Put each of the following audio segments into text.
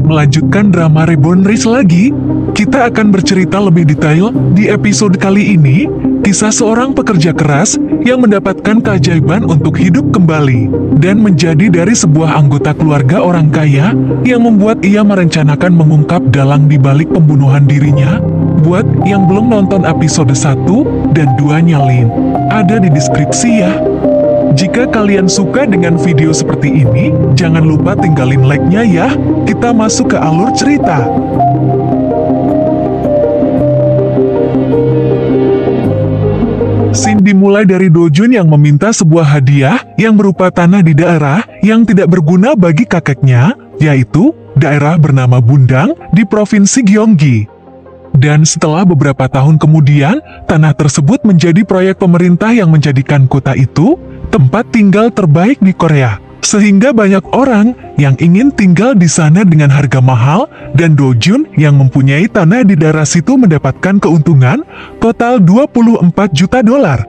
melanjutkan drama Reborn Race lagi. Kita akan bercerita lebih detail di episode kali ini, kisah seorang pekerja keras yang mendapatkan keajaiban untuk hidup kembali dan menjadi dari sebuah anggota keluarga orang kaya yang membuat ia merencanakan mengungkap dalang di balik pembunuhan dirinya. Buat yang belum nonton episode 1 dan 2-nya, link ada di deskripsi ya. Jika kalian suka dengan video seperti ini, jangan lupa tinggalin like-nya ya. Kita masuk ke alur cerita. Scene dimulai dari Do-jun yang meminta sebuah hadiah yang berupa tanah di daerah yang tidak berguna bagi kakeknya, yaitu daerah bernama Bundang di Provinsi Gyeonggi. Dan setelah beberapa tahun kemudian, tanah tersebut menjadi proyek pemerintah yang menjadikan kota itu tempat tinggal terbaik di Korea. Sehingga banyak orang yang ingin tinggal di sana dengan harga mahal, dan Do-jun yang mempunyai tanah di daerah situ mendapatkan keuntungan total 24 juta dolar.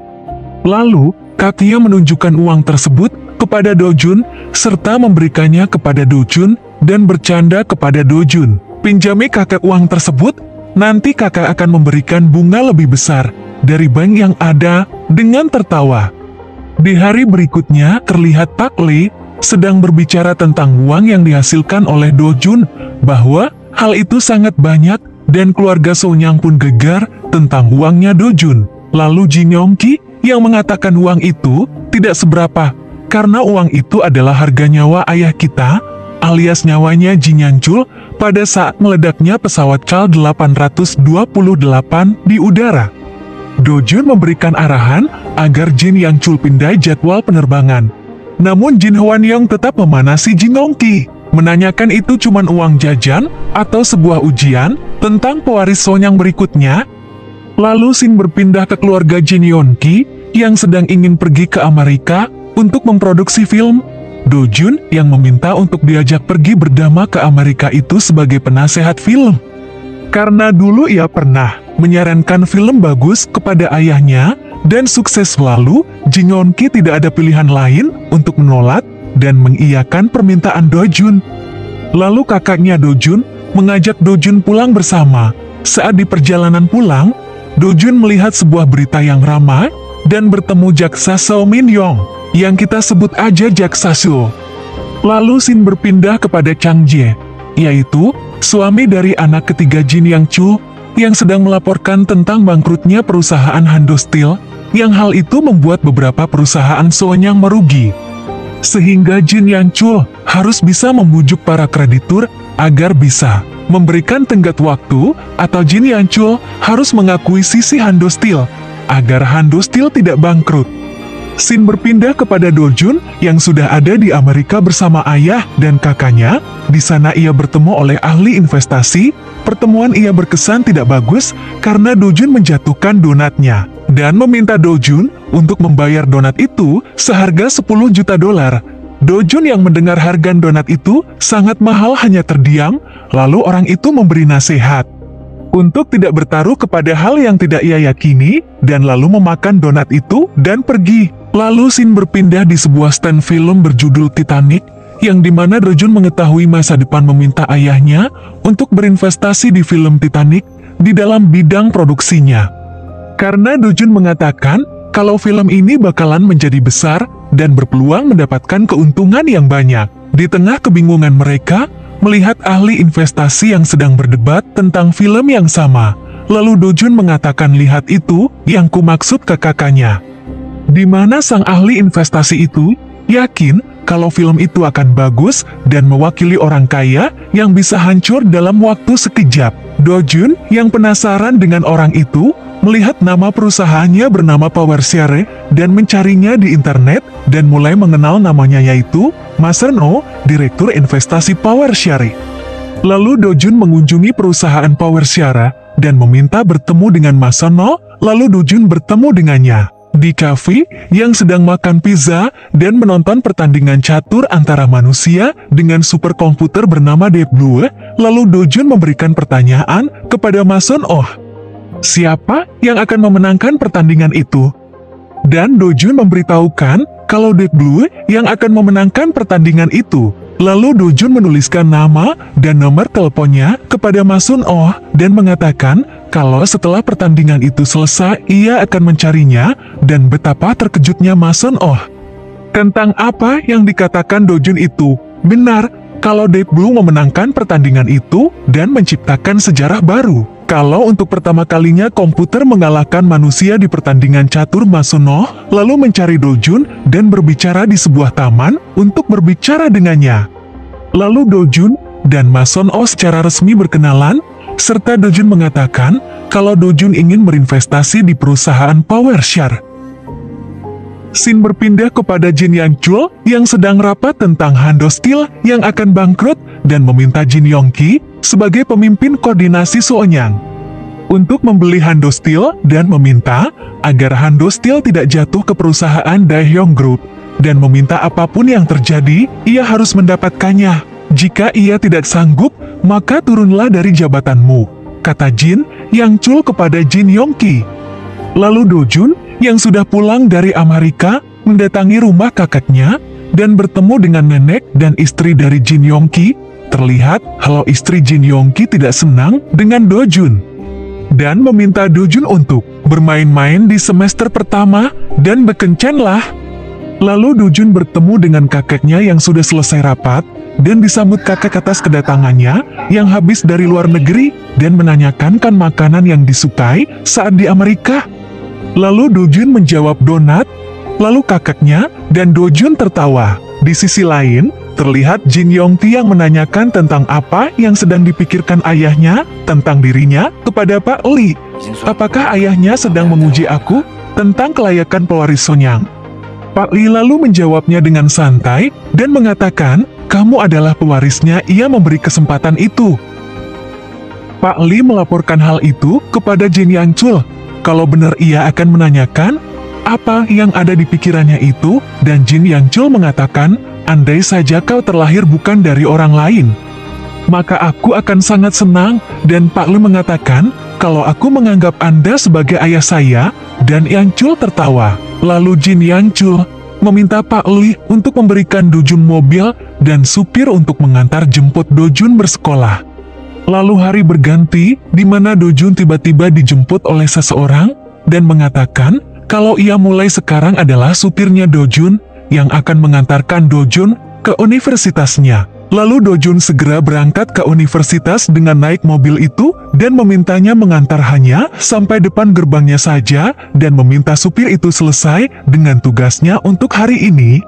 Lalu, kakeknya menunjukkan uang tersebut kepada Do-jun serta memberikannya kepada Do-jun dan bercanda kepada Do-jun. Pinjami kakek uang tersebut, nanti kakak akan memberikan bunga lebih besar dari bank yang ada, dengan tertawa. Di hari berikutnya, terlihat Pak Lee sedang berbicara tentang uang yang dihasilkan oleh Do-jun, bahwa hal itu sangat banyak, dan keluarga So-nyang pun gegar tentang uangnya Do-jun. Lalu Jin Yong-ki yang mengatakan uang itu tidak seberapa, karena uang itu adalah harga nyawa ayah kita, alias nyawanya Jin Yang-chul, pada saat meledaknya pesawat Chal 828 di udara. Do-jun memberikan arahan agar Jin Yang-chul pindah jadwal penerbangan. Namun Jin Hwan-yong tetap memanasi Jin Yong-ki, menanyakan itu cuma uang jajan atau sebuah ujian tentang pewaris So-nyang berikutnya. Lalu Shin berpindah ke keluarga Jin Yong-ki yang sedang ingin pergi ke Amerika untuk memproduksi film. Do-jun yang meminta untuk diajak pergi berdama ke Amerika itu sebagai penasehat film. Karena dulu ia pernah menyarankan film bagus kepada ayahnya dan sukses selalu, Jin Yong-ki tidak ada pilihan lain untuk menolak dan mengiyakan permintaan Do-jun. Lalu kakaknya Do-jun mengajak Do-jun pulang bersama. Saat di perjalanan pulang, Do-jun melihat sebuah berita yang ramai dan bertemu jaksa So Min-yong, yang kita sebut aja Jaksa So. Lalu Shin berpindah kepada Chang Jae, yaitu suami dari anak ketiga Jin Yang-chul, yang sedang melaporkan tentang bangkrutnya perusahaan Hando Steel, yang hal itu membuat beberapa perusahaan So-nyang merugi. Sehingga Jin Yang-chul harus bisa membujuk para kreditur agar bisa memberikan tenggat waktu, atau Jin Yang-chul harus mengakui sisi Hando Steel agar Hando Steel tidak bangkrut. Shin berpindah kepada Do-jun yang sudah ada di Amerika bersama ayah dan kakaknya. Di sana ia bertemu oleh ahli investasi. Pertemuan ia berkesan tidak bagus karena Do-jun menjatuhkan donatnya dan meminta Do-jun untuk membayar donat itu seharga 10 juta dolar. Do-jun yang mendengar harga donat itu sangat mahal hanya terdiam, lalu orang itu memberi nasihat untuk tidak bertaruh kepada hal yang tidak ia yakini, dan lalu memakan donat itu dan pergi. Lalu Shin berpindah di sebuah stand film berjudul Titanic, yang dimana Do-jun mengetahui masa depan meminta ayahnya untuk berinvestasi di film Titanic di dalam bidang produksinya. Karena Do-jun mengatakan kalau film ini bakalan menjadi besar dan berpeluang mendapatkan keuntungan yang banyak. Di tengah kebingungan mereka, melihat ahli investasi yang sedang berdebat tentang film yang sama. Lalu Do-jun mengatakan, lihat itu yang kumaksud ke kakaknya. Di mana sang ahli investasi itu yakin kalau film itu akan bagus dan mewakili orang kaya yang bisa hancur dalam waktu sekejap. Do-jun yang penasaran dengan orang itu melihat nama perusahaannya bernama Powershare dan mencarinya di internet dan mulai mengenal namanya, yaitu Masono, Direktur Investasi Powershare. Lalu Do-jun mengunjungi perusahaan Powershare dan meminta bertemu dengan Masono. Lalu Do-jun bertemu dengannya di kafe yang sedang makan pizza dan menonton pertandingan catur antara manusia dengan superkomputer bernama Deep Blue. Lalu Do-jun memberikan pertanyaan kepada Masono, siapa yang akan memenangkan pertandingan itu? Dan Do-jun memberitahukan kalau Deep Blue yang akan memenangkan pertandingan itu. Lalu Dojun menuliskan nama dan nomor teleponnya kepada Ma Sun-oh dan mengatakan kalau setelah pertandingan itu selesai, ia akan mencarinya, dan betapa terkejutnya Ma Sun-oh. Tentang apa yang dikatakan Dojun itu, benar kalau Deep Blue memenangkan pertandingan itu dan menciptakan sejarah baru. Kalau untuk pertama kalinya komputer mengalahkan manusia di pertandingan catur, Ma Sun-oh lalu mencari Dojun dan berbicara di sebuah taman untuk berbicara dengannya. Lalu Dojun dan Ma Sun-oh secara resmi berkenalan, serta Dojun mengatakan kalau Dojun ingin berinvestasi di perusahaan Power Share. Scene berpindah kepada Jin Yang-chul yang sedang rapat tentang Hando Steel yang akan bangkrut dan meminta Jin Yong-ki sebagai pemimpin koordinasi Seonyang untuk membeli Hando Steel dan meminta agar Hando Steel tidak jatuh ke perusahaan Daehyung Group dan meminta apapun yang terjadi, ia harus mendapatkannya. Jika ia tidak sanggup, maka turunlah dari jabatanmu, kata Jin Yang-chul kepada Jin Yong-ki. Lalu Dojun yang sudah pulang dari Amerika mendatangi rumah kakeknya dan bertemu dengan nenek dan istri dari Jin Yong-ki. Terlihat kalau istri Jin Yong-ki tidak senang dengan Dojun dan meminta Dojun untuk bermain-main di semester pertama dan bekencanlah. Lalu Dojun bertemu dengan kakeknya yang sudah selesai rapat dan disambut kakek atas kedatangannya yang habis dari luar negeri dan menanyakan makanan yang disukai saat di Amerika. Lalu Dojun menjawab donat, lalu kakeknya dan Dojun tertawa. Di sisi lain, terlihat Jin Yong-ki yang menanyakan tentang apa yang sedang dipikirkan ayahnya tentang dirinya kepada Pak Li. Apakah ayahnya sedang menguji aku tentang kelayakan pewaris Seonyang? Pak Li lalu menjawabnya dengan santai dan mengatakan, kamu adalah pewarisnya, ia memberi kesempatan itu. Pak Li melaporkan hal itu kepada Jin Yang-chul. Kalau benar ia akan menanyakan apa yang ada di pikirannya itu, dan Jin Yang-chul mengatakan, andai saja kau terlahir bukan dari orang lain, maka aku akan sangat senang, dan Pak Li mengatakan, kalau aku menganggap Anda sebagai ayah saya, dan Yang-chul tertawa. Lalu Jin Yang-chul meminta Pak Li untuk memberikan Dojun mobil dan supir untuk mengantar jemput Dojun bersekolah. Lalu hari berganti, di mana Dojun tiba-tiba dijemput oleh seseorang dan mengatakan kalau ia mulai sekarang adalah supirnya Dojun yang akan mengantarkan Dojun ke universitasnya. Lalu Dojun segera berangkat ke universitas dengan naik mobil itu dan memintanya mengantar hanya sampai depan gerbangnya saja dan meminta supir itu selesai dengan tugasnya untuk hari ini.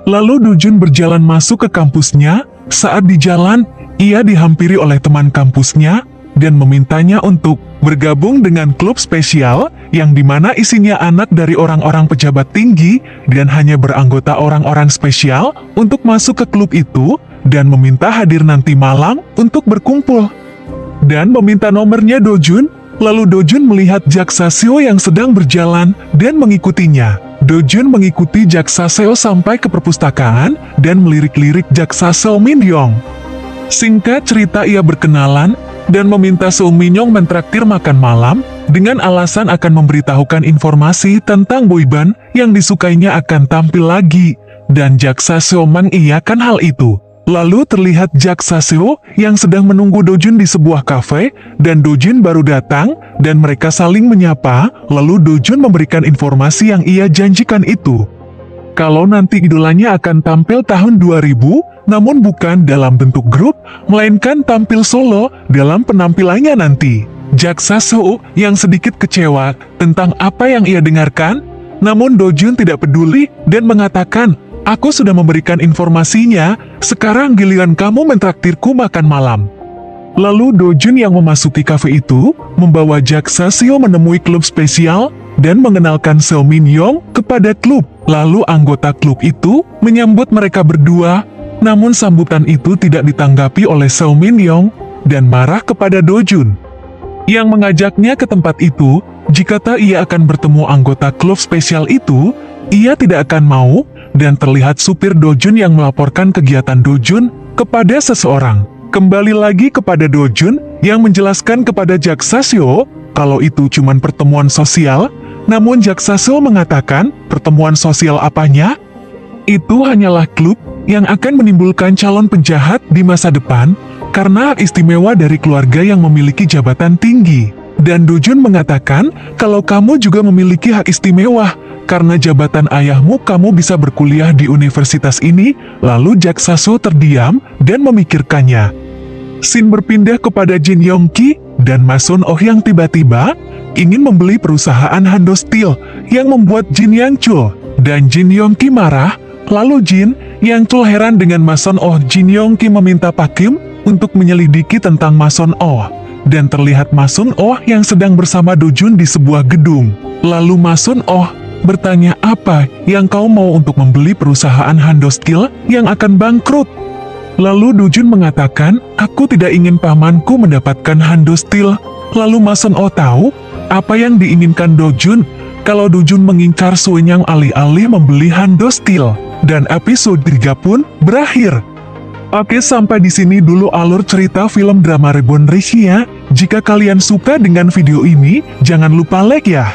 Lalu Dojun berjalan masuk ke kampusnya. Saat di jalan, ia dihampiri oleh teman kampusnya dan memintanya untuk bergabung dengan klub spesial yang dimana isinya anak dari orang-orang pejabat tinggi dan hanya beranggota orang-orang spesial untuk masuk ke klub itu dan meminta hadir nanti malam untuk berkumpul. Dan meminta nomornya Dojun, lalu Dojun melihat Jaksa Seo yang sedang berjalan dan mengikutinya. Dojun mengikuti Jaksa Seo sampai ke perpustakaan dan melirik-lirik Jaksa Seo Min-yong. Singkat cerita, ia berkenalan dan meminta Seo Min-yong mentraktir makan malam dengan alasan akan memberitahukan informasi tentang boyband yang disukainya akan tampil lagi, dan Jaksa Seo mengiyakan hal itu. Lalu terlihat Jaksa Seo yang sedang menunggu Dojun di sebuah kafe, dan Dojun baru datang, dan mereka saling menyapa, lalu Dojun memberikan informasi yang ia janjikan itu. Kalau nanti idolanya akan tampil tahun 2000, namun bukan dalam bentuk grup, melainkan tampil solo dalam penampilannya nanti. Jaksa Seo yang sedikit kecewa tentang apa yang ia dengarkan, namun Dojun tidak peduli dan mengatakan, aku sudah memberikan informasinya, sekarang giliran kamu mentraktirku makan malam. Lalu Dojun yang memasuki kafe itu, membawa Jaksa Seo menemui klub spesial, dan mengenalkan Seo Min-yong kepada klub. Lalu anggota klub itu menyambut mereka berdua, namun sambutan itu tidak ditanggapi oleh Seo Min-yong, dan marah kepada Dojun yang mengajaknya ke tempat itu. Jika tak ia akan bertemu anggota klub spesial itu, ia tidak akan mau, dan terlihat supir Dojun yang melaporkan kegiatan Dojun kepada seseorang. Kembali lagi kepada Dojun yang menjelaskan kepada Jaksa Seo kalau itu cuma pertemuan sosial, namun Jaksa Seo mengatakan pertemuan sosial apanya? Itu hanyalah klub yang akan menimbulkan calon penjahat di masa depan karena hak istimewa dari keluarga yang memiliki jabatan tinggi. Dan Dojun mengatakan kalau kamu juga memiliki hak istimewa. Karena jabatan ayahmu, kamu bisa berkuliah di universitas ini. Lalu Jak Saso terdiam dan memikirkannya. Scene berpindah kepada Jin Yongki dan Ma Sun Oh yang tiba-tiba ingin membeli perusahaan Hando Steel yang membuat Jin Yang Chul. Dan Jin Yongki marah. Lalu Jin Yang Chul heran dengan Ma Sun Oh. Jin Yongki meminta Pak Kim untuk menyelidiki tentang Ma Sun Oh. Dan terlihat Ma Sun Oh yang sedang bersama Dojun di sebuah gedung. Lalu Ma Sun Oh bertanya, apa yang kau mau untuk membeli perusahaan Hando Steel yang akan bangkrut? Lalu Dojun mengatakan, aku tidak ingin pamanku mendapatkan Hando Steel. Lalu Ma Sun Oh tahu apa yang diinginkan Dojun. Kalau Dojun mengincar Suenyang alih-alih membeli Hando Steel. Dan episode 3 pun berakhir. Oke, sampai di sini dulu alur cerita film drama Reborn Rishi ya. Jika kalian suka dengan video ini, jangan lupa like ya.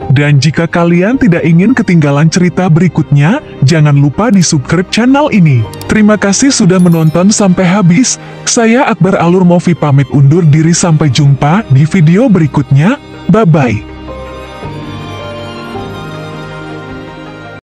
Dan jika kalian tidak ingin ketinggalan cerita berikutnya, jangan lupa di subscribe channel ini. Terima kasih sudah menonton sampai habis. Saya Akbar Alur Movie pamit undur diri, sampai jumpa di video berikutnya. Bye-bye.